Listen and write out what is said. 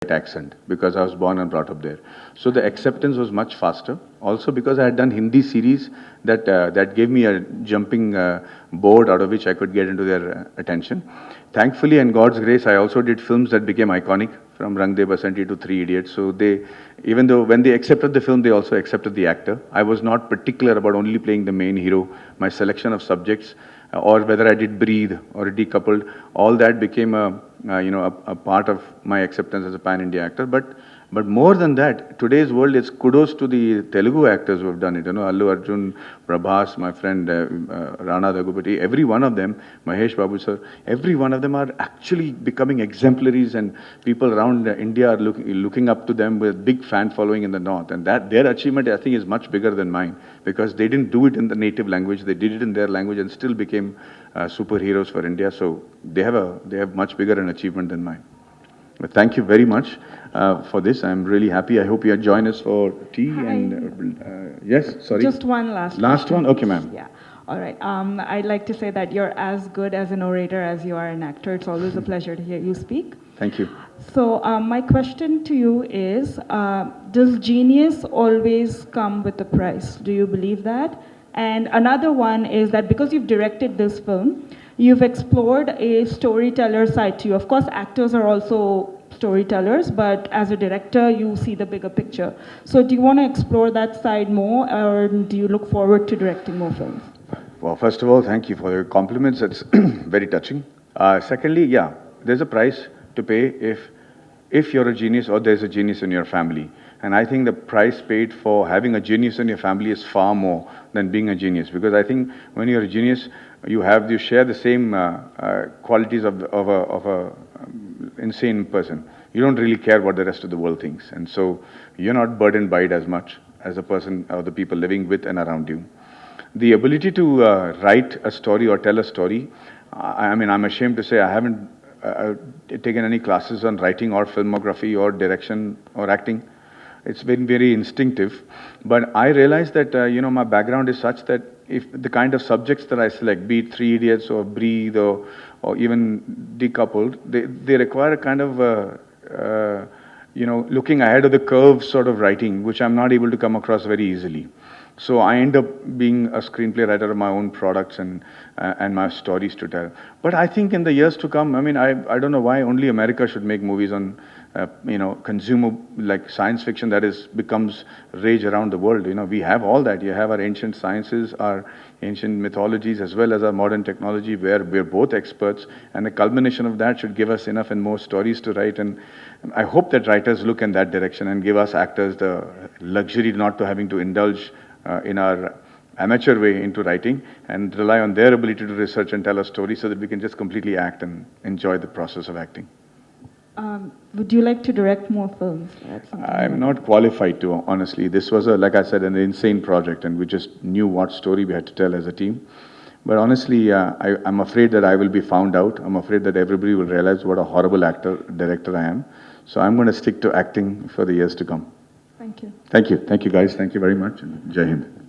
accent because I was born and brought up there. So the acceptance was much faster. Also because I had done Hindi series that gave me a jumping board out of which I could get into their attention. Thankfully, and God's grace, I also did films that became iconic, from Rang De Basanti to Three Idiots. So they, even though when they accepted the film, they also accepted the actor. I was not particular about only playing the main hero. My selection of subjects, or whether I did Breathe or Decoupled, all that became a part of my acceptance as a pan-India actor. But more than that, today's world is kudos to the Telugu actors who have done it. Allu Arjun, Prabhas, my friend Rana Daggubati, every one of them, Mahesh Babu sir, every one of them are actually becoming exemplaries, and people around India are looking up to them with big fan following in the north. And that their achievement, I think, is much bigger than mine, because they didn't do it in the native language, they did it in their language and still became superheroes for India. So they have much bigger an achievement than mine. But thank you very much for this. I'm really happy. I hope you join us for tea. Hi. And yes, sorry. Just one last one. Okay, ma'am. Yeah. All right. I'd like to say that you're as good as an orator as you are an actor. It's always a pleasure to hear you speak. Thank you. So my question to you is, does genius always come with a price? Do you believe that? And another one is that because you've directed this film, you've explored a storyteller side to you. Of course, actors are also storytellers, but as a director, you see the bigger picture. So do you want to explore that side more, or do you look forward to directing more films? Well, first of all, thank you for your compliments. It's very touching. Secondly, yeah, there's a price to pay if you're a genius or there's a genius in your family. And I think the price paid for having a genius in your family is far more than being a genius. Because I think when you're a genius, you share the same qualities of a insane person. You don't really care what the rest of the world thinks. And so you're not burdened by it as much as a person or the people living with and around you. The ability to write a story or tell a story, I mean, I'm ashamed to say I haven't taken any classes on writing or filmography or direction or acting. It's been very instinctive. But I realized that, my background is such that if the kind of subjects that I select, be it Three Idiots or Breathe or even Decoupled, they require a kind of, looking ahead of the curve sort of writing, which I'm not able to come across very easily. So I end up being a screenplay writer of my own products and my stories to tell. But I think in the years to come, I mean, I don't know why only America should make movies on, consumer, like science fiction that becomes rage around the world. We have all that. You have our ancient sciences, our ancient mythologies, as well as our modern technology, where we're both experts. And the culmination of that should give us enough and more stories to write. And I hope that writers look in that direction and give us actors the luxury not to having to indulge in our amateur way into writing, and rely on their ability to research and tell a story so that we can just completely act and enjoy the process of acting. Would you like to direct more films? I'm not qualified to, honestly. This was, like I said, an insane project, and we just knew what story we had to tell as a team. But honestly, I'm afraid that I will be found out. I'm afraid that everybody will realize what a horrible director I am. So I'm going to stick to acting for the years to come. Thank you. Thank you. Thank you, guys. Thank you very much. And Jai Hind.